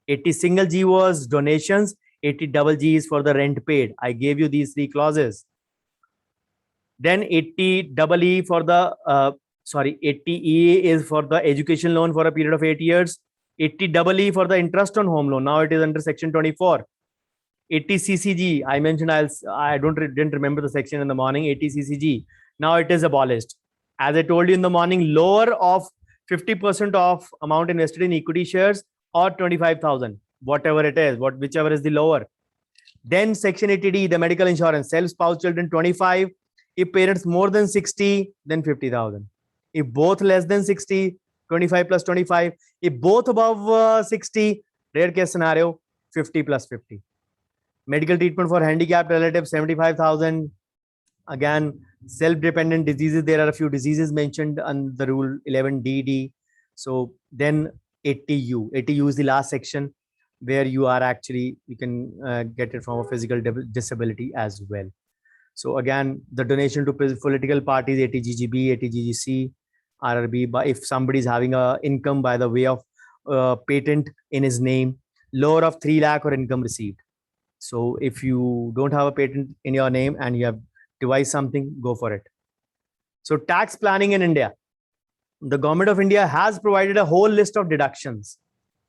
80 single G was donations. 80GG is for the rent paid. I gave you these 3 clauses. Then 80EE for the 80E is for the education loan for a period of 8 years. 80EE for the interest on home loan. Now it is under section 24. 80CCG, I mentioned, I didn't remember the section in the morning. 80CCG, now it is abolished. As I told you in the morning, lower of 50% of amount invested in equity shares or 25,000, whatever it is, whichever is the lower. Then section 80D, the medical insurance, self, spouse, children 25. If parents more than 60, then 50,000. If both less than 60, 25 plus 25. If both above 60, rare case scenario, 50 plus 50. Medical treatment for handicapped relatives, 75,000. Again, self-dependent diseases, there are a few diseases mentioned on the rule 11DD. So then 80U. 80U is the last section where you are actually, you can get it from a physical disability as well. So again, the donation to political parties, 80GGB, 80GGC, RRB, but if somebody is having a income by the way of patent in his name, lower of 3 lakh or income received. So if you don't have a patent in your name and you have devised something, go for it. So tax planning in India. The government of India has provided a whole list of deductions.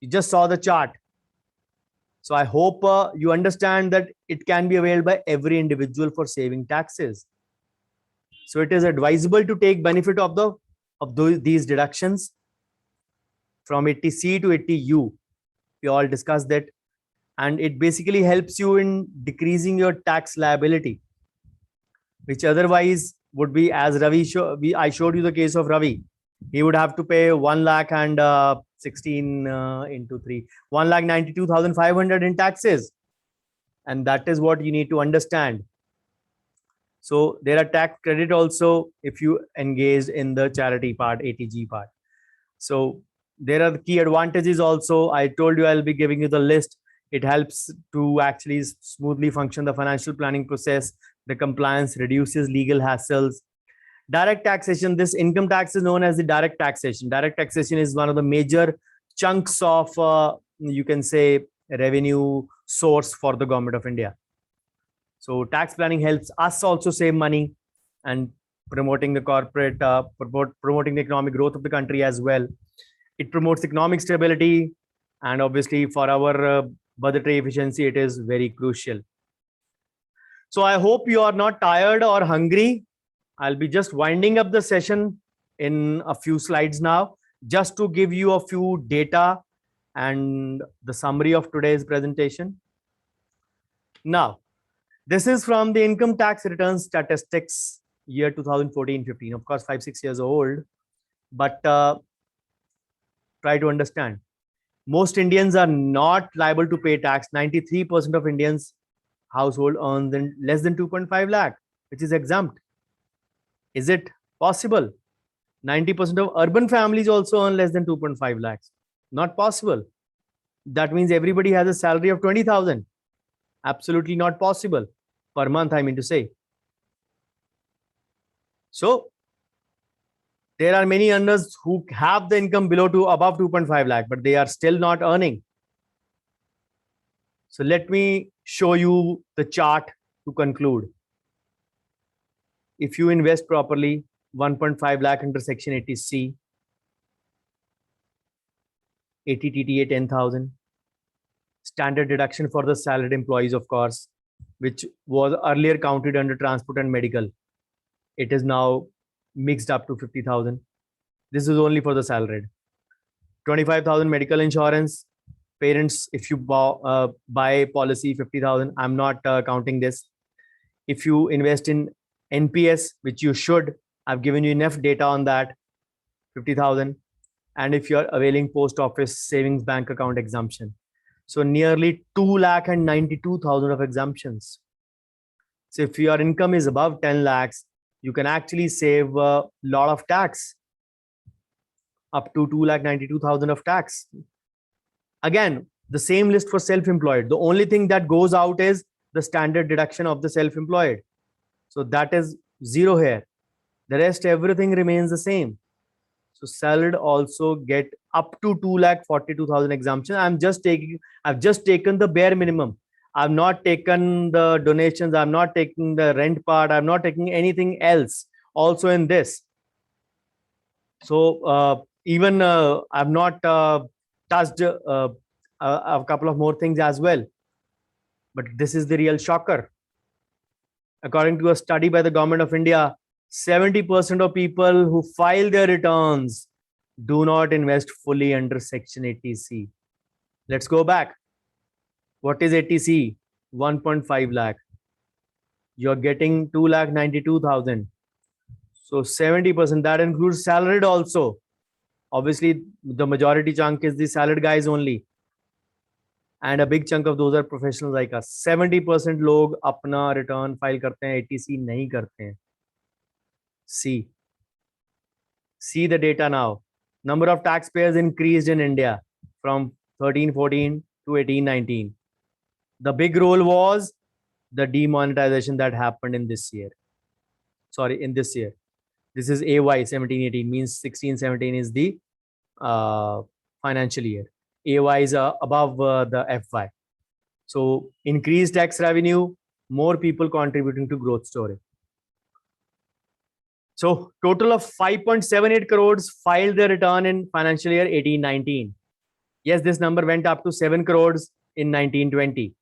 You just saw the chart. So I hope you understand that it can be availed by every individual for saving taxes. So it is advisable to take benefit of these deductions from 80C to 80U. We all discussed that. And it basically helps you in decreasing your tax liability, which otherwise would be, as Ravi I showed you the case of Ravi. He would have to pay 1 lakh and 16 into 3, 1,92,500 in taxes. And that is what you need to understand. So there are tax credit also if you engaged in the charity part, ATG part. So there are the key advantages also. I told you I'll be giving you the list. It helps to actually smoothly function the financial planning process. The compliance reduces legal hassles. Direct taxation, this income tax is known as the direct taxation. Direct taxation is one of the major chunks of, you can say, revenue source for the government of India. So tax planning helps us also save money and promoting the corporate, promoting the economic growth of the country as well. It promotes economic stability, and obviously for our budgetary efficiency, it is very crucial. So I hope you are not tired or hungry. I'll be just winding up the session in a few slides now, just to give you a few data and the summary of today's presentation. Now, this is from the income tax return statistics year 2014-15. Of course, 5-6 years old, but try to understand. Most Indians are not liable to pay tax. 93% of Indians household earns less than 2.5 lakh, which is exempt. Is it possible? 90% of urban families also earn less than 2.5 lakhs. Not possible. That means everybody has a salary of 20,000. Absolutely not possible per month, I mean to say. So there are many earners who have the income above 2.5 lakh, but they are still not earning. So let me show you the chart to conclude. If you invest properly, 1.5 lakh under Section 80C, 80 TTA 10,000, standard deduction for the salaried employees, of course, which was earlier counted under transport and medical. It is now mixed up to 50,000. This is only for the salaried. 25,000 medical insurance. Parents, if you buy policy 50,000, I'm not counting this. If you invest in NPS, which you should, I've given you enough data on that, 50,000. And if you're availing post office savings bank account exemption. So nearly 2,92,000 of exemptions. So if your income is above 10 lakhs, you can actually save a lot of tax, up to 2,92,000 of tax. Again, the same list for self-employed. The only thing that goes out is the standard deduction of the self-employed. So that is zero here. The rest, everything remains the same. So salaried also get up to 2,42,000 exemption. I've just taken the bare minimum. I've not taken the donations. I'm not taking the rent part. I'm not taking anything else also in this. So even I've not touched a couple of more things as well. But this is the real shocker. According to a study by the Government of India, 70% of people who file their returns do not invest fully under Section 80C. Let's go back. What is 80C? 1.5 lakh. You're getting 2,92,000. So 70%, that includes salaried also. Obviously, the majority chunk is the salaried guys only. And a big chunk of those are professionals like us. 70% लोग अपना return file करते हैं, 80C नहीं करते हैं. See the data now. Number of taxpayers increased in India from 13-14 to 18-19. The big role was the demonetization that happened in this year. Sorry, in this year. This is AY 17-18, means 16-17 is the financial year. AY is above the FY. So increased tax revenue, more people contributing to growth story. So total of 5.78 crores filed their return in financial year 18-19. Yes, this number went up to 7 crores in 19-20.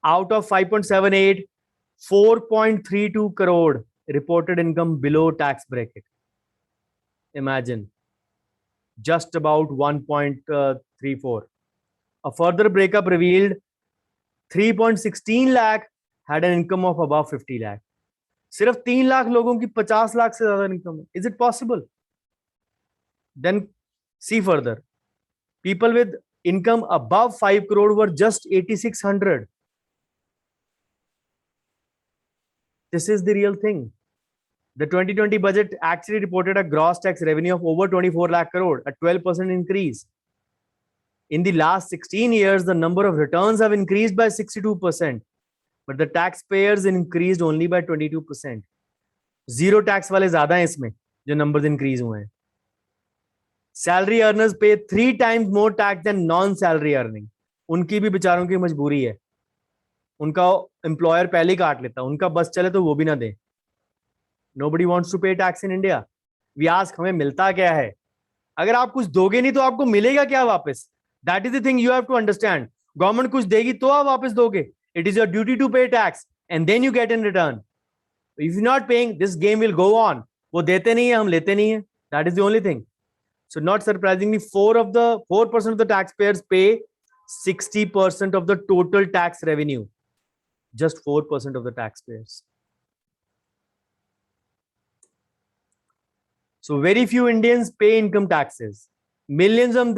Out of 5.78, 4.32 crore reported income below tax bracket. Imagine. Just about 1.34. A further breakup revealed 3.16 lakh had an income of above 50 lakh. सिर्फ 3 लाख लोगों की 50 लाख से ज्यादा income है. Is it possible? Then see further. People with income above 5 crore were just 8,600. This is the real thing. The 2020 budget actually reported a gross tax revenue of over 24 lakh crore, a 12% increase. In the last 16 years, the number of returns have increased by 62%, but the taxpayers increased only by 22%. Zero tax वाले ज्यादा हैं इसमें जो numbers increase हुए हैं. Salary earners pay 3 times more tax than non-salary earning. उनकी भी बेचारों की मजबूरी है. उनका employer पहले ही काट लेता, उनका बस चले तो वो भी ना दे. Nobody wants to pay tax in India. We ask हमें मिलता क्या है? अगर आप कुछ दोगे नहीं तो आपको मिलेगा क्या वापस? That is the thing you have to understand. Government कुछ देगी तो आप वापस दोगे. It is your duty to pay tax and then you get in return. If you're not paying, this game will go on. वो देते नहीं है, हम लेते नहीं है. That is the only thing. So not surprisingly, 4% of the taxpayers pay 60% of the total tax revenue. Just 4% of the taxpayers. So very few Indians pay income taxes. Millions of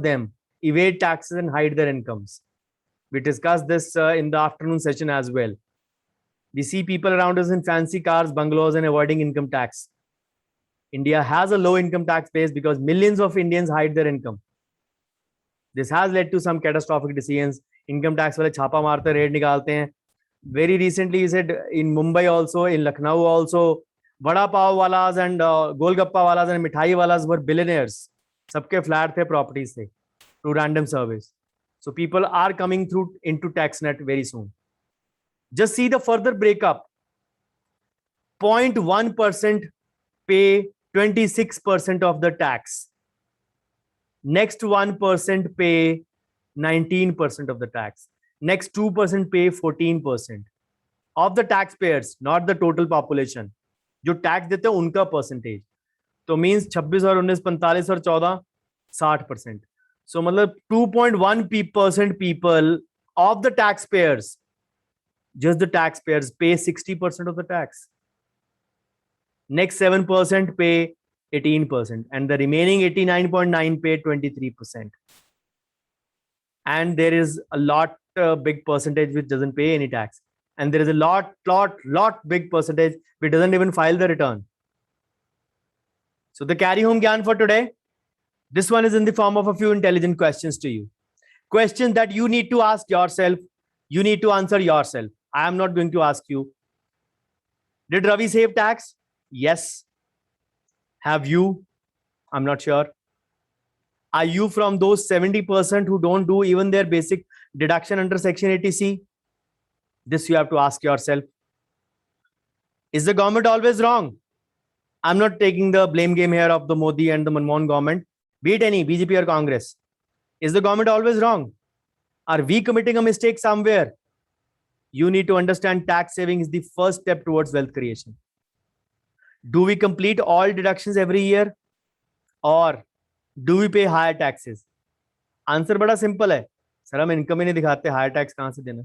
them evade taxes and hide their incomes. We discussed this in the afternoon session as well. We see people around us in fancy cars, bungalows, and avoiding income tax. India has a low income tax base because millions of Indians hide their income. This has led to some catastrophic decisions. Income tax wale chhapa marte raid nikalte hain. Very recently, he said in Mumbai also, in Lucknow also, vada pav walas and golgappa walas and mithai walas were billionaires. Sabke flat the properties the through random service. So people are coming through into tax net very soon. Just see the further breakup. 0.1% pay 26% of the tax. Next 1% pay 19% of the tax. Next 2% pay 14% of the taxpayers, not the total population. जो tax देते हैं उनका percentage तो means 26 और 19, 45 और 14, 60%. So मतलब 2.1% people of the taxpayers, just the taxpayers pay 60% of the tax. Next 7% pay 18% and the remaining 89.9 pay 23%. And there is a lot big percentage which doesn't pay any tax. And there is a lot big percentage which doesn't even file the return. So the carry home gyan for today, this one is in the form of a few intelligent questions to you. Questions that you need to ask yourself. You need to answer yourself. I am not going to ask you. Did Ravi save tax? Yes. Have you? I'm not sure. Are you from those 70% who don't do even their basic deduction under Section 80C? This you have to ask yourself. Is the government always wrong? I'm not taking the blame game here of the Modi and the Manmohan government, be it any BJP or Congress. Is the government always wrong? Are we committing a mistake somewhere? You need to understand tax saving is the first step towards wealth creation. Do we complete all deductions every year? Or do we pay higher taxes? Answer बड़ा simple है. Sir हम income ही नहीं दिखाते, higher tax कहाँ से देना?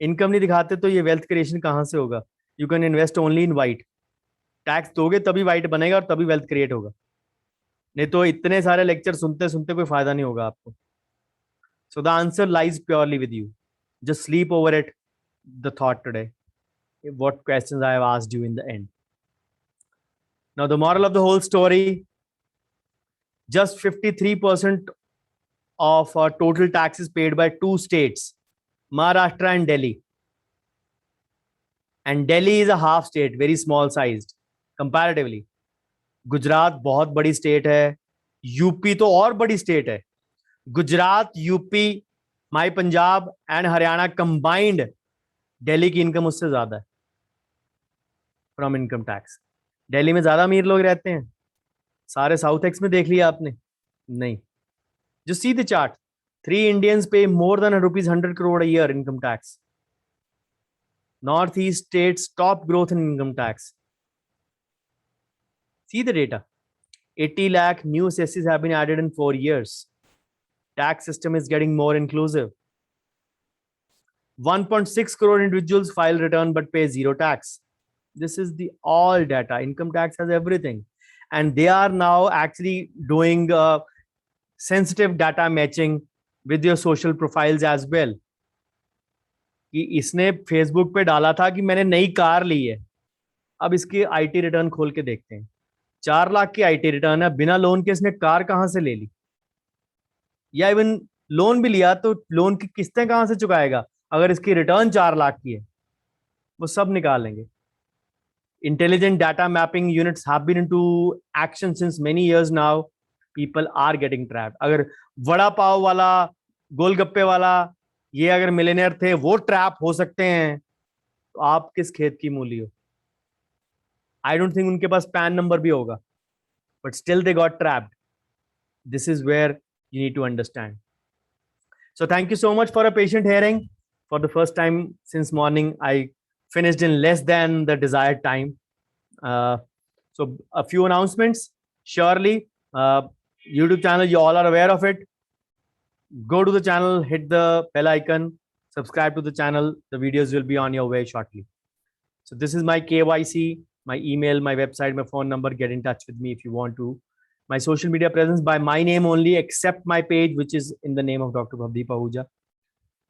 Income नहीं दिखाते तो ये वेल्थ क्रिएशन कहाँ से होगा? You can invest only in white. Tax दोगे तभी वाइट बनेगा और तभी वेल्थ क्रिएट होगा. नहीं तो इतने सारे लेक्चर सुनते सुनते कोई फायदा नहीं होगा आपको. So the answer lies purely with you. Just sleep over it, the thought today. What questions I have asked you in the end. Now the moral of the whole story, just 53% of our total taxes paid by two states, Maharashtra and Delhi. And Delhi is a half state, very small sized comparatively. Gujarat बहुत बड़ी state है, UP तो और बड़ी state है. Gujarat, UP, my Punjab and Haryana combined Delhi की income उससे ज्यादा है फ्रॉम इनकम टैक्स. दिल्ली में ज्यादा अमीर लोग रहते हैं. सारे साउथ एक्स में देख लिया आपने? नहीं. जो see the chart, 3 Indians pay more than rupees 100 crore a year income tax. Northeast states top growth in income tax. See the data. 80 lakh new assessees have been added in 4 years. Tax system is getting more inclusive. 1.6 crore individuals file return but pay zero tax. This is the all data. Income tax has everything. And they are now actually doing sensitive data matching with your social profiles as well. कि इसने Facebook पे डाला था कि मैंने नई car ली है, अब इसकी आईटी रिटर्न खोल के देखते हैं, 4 लाख की आईटी रिटर्न है, बिना लोन के इसने कार कहां से ले ली, या इवन लोन भी लिया तो लोन की किस्तें कहां से चुकाएगा अगर इसकी रिटर्न 4 लाख की है, वो सब निकालेंगे. Intelligent data mapping units have been into action since many years now. People are getting trapped. अगर वड़ा पाव वाला, गोलगप्पे वाला, ये अगर मिलेनियर थे, वो ट्रैप हो सकते हैं, तो आप किस खेत की मूली हो? I don't think उनके पास पैन नंबर भी होगा, but still they got trapped. This is where you need to understand. So thank you so much for a patient hearing. For the first time since morning, I finished in less than the desired time. So a few announcements. Surely, YouTube channel, you all are aware of it. Go to the channel, hit the bell icon, subscribe to the channel. The videos will be on your way shortly. So this is my KYC, my email, my website, my phone number. Get in touch with me if you want to. My social media presence by my name only, except my page, which is in the name of Dr. Bhavdeep Ahuja.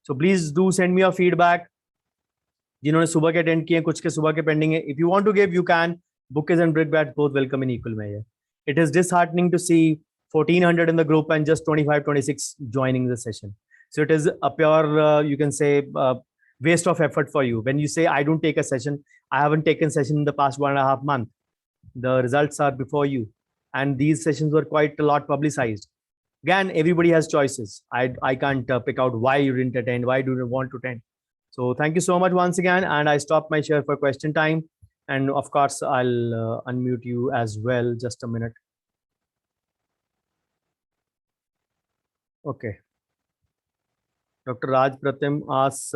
So please do send me your feedback. जिन्होंने सुबह के attend किए, कुछ के सुबह के pending है. If you want to give, you can. Bookers and brickbats both welcome in equal measure. It is disheartening to see 1400 in the group and just 25, 26 joining the session. So it is a pure, you can say, waste of effort for you. When you say, I don't take a session, I haven't taken session in the past 1.5 months. The results are before you. And these sessions were quite a lot publicized. Again, everybody has choices. I can't pick out why you didn't attend, why do you want to attend. So thank you so much once again. And I stop my share for question time. And of course, I'll unmute you as well. Just a minute. Okay. Dr. Raj Pratim asks,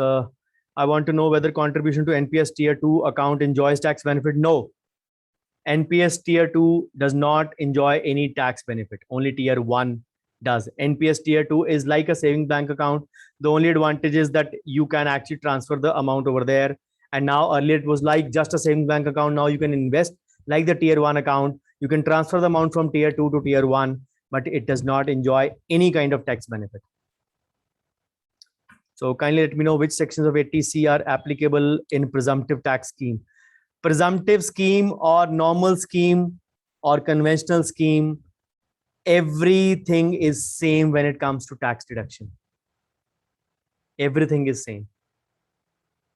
I want to know whether contribution to NPS Tier 2 account enjoys tax benefit. No. NPS Tier 2 does not enjoy any tax benefit. Only Tier 1 does. NPS Tier 2 is like a saving bank account. The only advantage is that you can actually transfer the amount over there. And now earlier it was like just a savings bank account. Now you can invest like the Tier 1 account. You can transfer the amount from Tier 2 to Tier 1, but it does not enjoy any kind of tax benefit. So kindly let me know which sections of 80C are applicable in presumptive tax scheme. Presumptive scheme or normal scheme or conventional scheme, everything is same when it comes to tax deduction. Everything is same.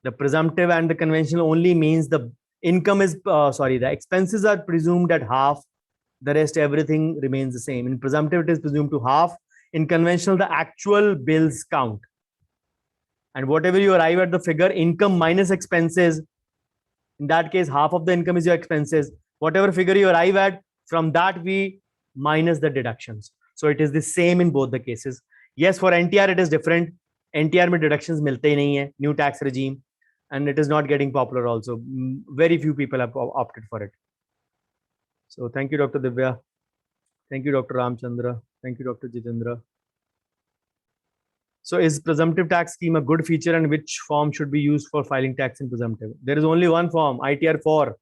The presumptive and the conventional only means the income is, the expenses are presumed at half. The rest, everything remains the same. In presumptive, it is presumed to half. In conventional, the actual bills count. And whatever you arrive at the figure, income minus expenses, in that case, half of the income is your expenses. Whatever figure you arrive at, from that we minus the deductions. So it is the same in both the cases. Yes, for NTR, it is different. NTR में deductions मिलते ही नहीं है, new tax regime, and it is not getting popular also. Very few people have opted for it. So thank you, Dr. Divya. Thank you, Dr. Ramchandra. Thank you, Dr. Jitendra. So is presumptive tax scheme a good feature, and which form should be used for filing tax in presumptive? There is only one form, ITR 4.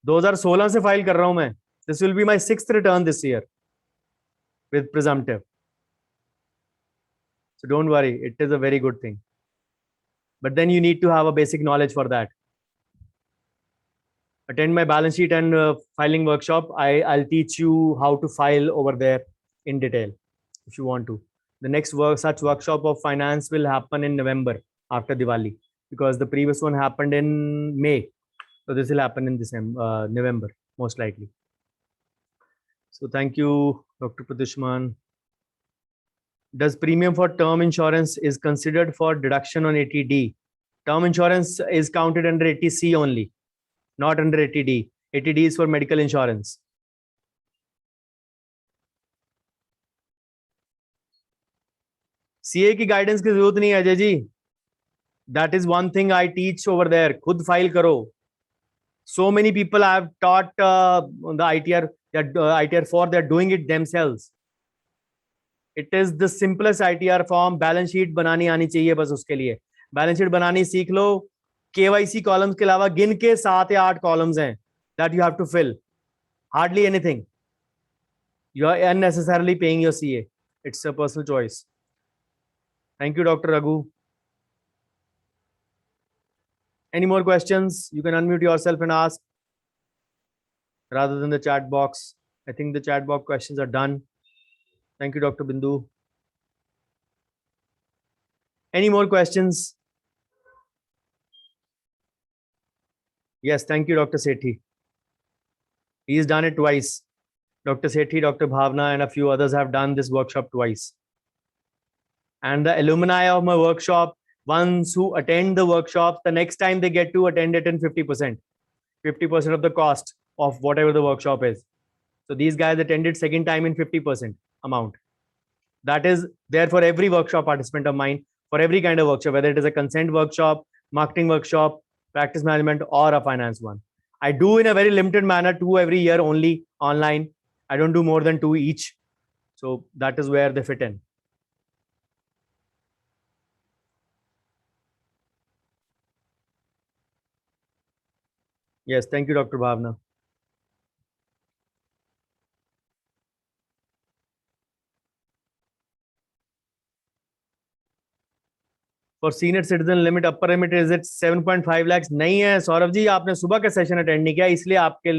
2016 से file कर रहा हूं मैं. This will be my 6th return this year with presumptive. So don't worry, it is a very good thing. But then you need to have a basic knowledge for that. Attend my balance sheet and filing workshop. I'll teach you how to file over there in detail if you want to. The next such workshop of finance will happen in November after Diwali, because the previous one happened in May. So this will happen in December, November, most likely. So thank you, Dr. Pradushman. Does premium for term insurance is considered for deduction on 80D? Term insurance is counted under 80C only, not under 80D. 80D is for medical insurance. CA की guidance की जरूरत नहीं है Ajay ji. That is one thing I teach over there. खुद file करो. So many people I have taught the ITR, ITR 4, they're doing it themselves. It is the simplest ITR form. Balance sheet बनानी आनी चाहिए बस उसके लिए. Balance sheet बनानी सीख लो. KYC columns के अलावा गिन के 7 या 8 columns हैं that you have to fill. Hardly anything. You are unnecessarily paying your CA. It's a personal choice. Thank you, Dr. Raghu. Any more questions? You can unmute yourself and ask rather than the chat box. I think the chat box questions are done. Thank you, Dr. Bindu. Any more questions? Yes, thank you, Dr. Sethi. He's done it twice. Dr. Sethi, Dr. Bhavna, and a few others have done this workshop twice. And the alumni of my workshop, ones who attend the workshop, the next time they get to attend it in 50%. 50% of the cost of whatever the workshop is. So these guys attended second time in 50% amount. That is there for every workshop participant of mine, for every kind of workshop, whether it is a consent workshop, marketing workshop, practice management, or a finance one. I do in a very limited manner, 2 every year only online. I don't do more than 2 each. So that is where they fit in. Yes, thank you, Dr. Bhavna. For senior citizen limit, upper limit is it 7.5 lakhs? नहीं है सौरभ जी, आपने सुबह का session attend नहीं किया, इसलिए आपके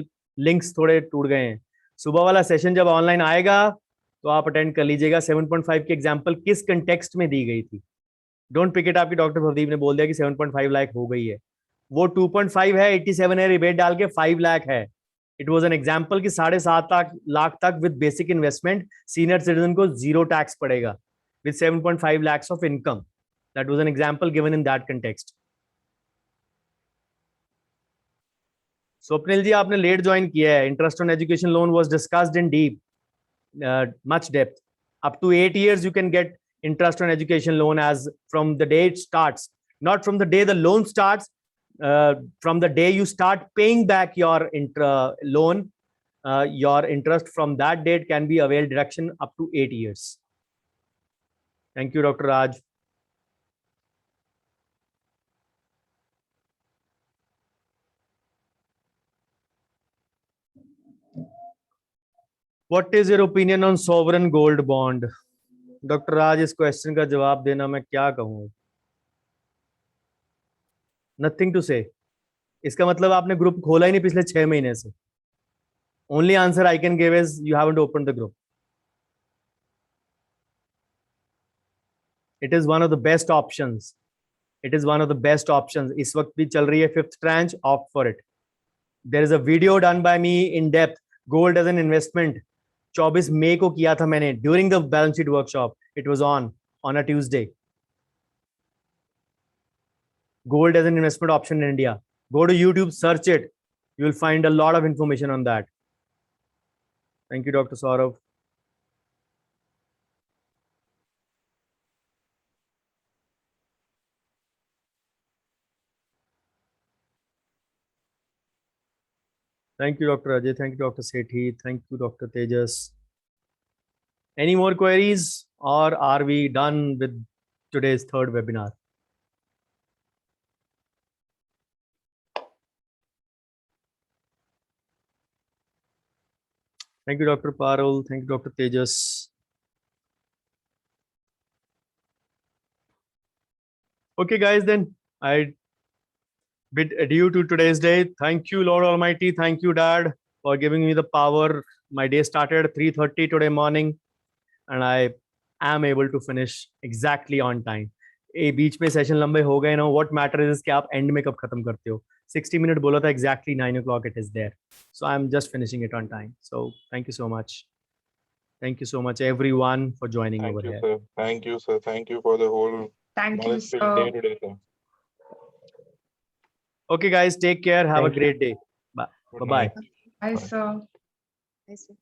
links थोड़े टूट गए हैं. सुबह वाला सेशन जब ऑनलाइन आएगा तो आप अटेंड कर लीजिएगा. 7.5 की एग्जांपल किस कंटेक्स्ट में दी गई थी? Don't pick it. आपकी डॉक्टर भवदीप ने बोल दिया कि 7.5 लाख हो गई है. वो 2.5 है, 87 है, रिबेट डाल के 5 लाख है. इट वॉज एन एग्जाम्पल कि 7.5 लाख तक with basic investment senior citizen को 0 टैक्स पड़ेगा with 7.5 lakhs of income. That was an example given in that context. Swapnil ji, आपने लेट ज्वाइन किया है. Interest on education loan was discussed in deep, much depth. Up to 8 years you can get interest on education loan as from the day it starts, not from the day the loan starts, from the day you start paying back your loan. Your interest from that date can be availed deduction up to 8 years. Thank you, Dr. Raj. What is your opinion on sovereign gold bond? Doctor Raj, इस question का जवाब देना मैं क्या कहूँ? Nothing to से. इसका मतलब आपने ग्रुप खोला ही नहीं पिछले 6 महीने से. Only answer I can give is you haven't open the group. It is one of the best options. It is one of the best options. इस वक्त भी चल रही है 5th tranche. Opt for it. There is a video done by me in depth, gold as an investment. 24 मई को किया था मैंने during the balance sheet workshop. It was on a Tuesday. Gold as an investment option in India. Go to YouTube, search it. You will find a lot of information on that. Thank you, Dr. Saurav. Thank you, Dr. Ajay. Thank you, Dr. Sethi. Thank you, Dr. Tejas. Any more queries, or are we done with today's 3rd webinar? Thank you, Dr. Parul. Thank you, Dr. Tejas. Okay, guys, then I bid adieu to today's day. Thank you, Lord Almighty. Thank you, Dad, for giving me the power. My day started at 3:30 today morning, and I am able to finish exactly on time. बीच में session लंबे हो गए ना, what matters is कि आप and में कब खत्म करते हो. 60 minutes बोला था, exactly 9 o'clock it is there. So I'm just finishing it on time. So thank you so much. Thank you so much, everyone, for joining over here. Sir. Thank you, sir. Thank you for the whole Thank you, sir. day today, sir. Okay, guys, take care. Have a great day. Bye. Good Bye-bye. night. Bye, sir. Bye, sir.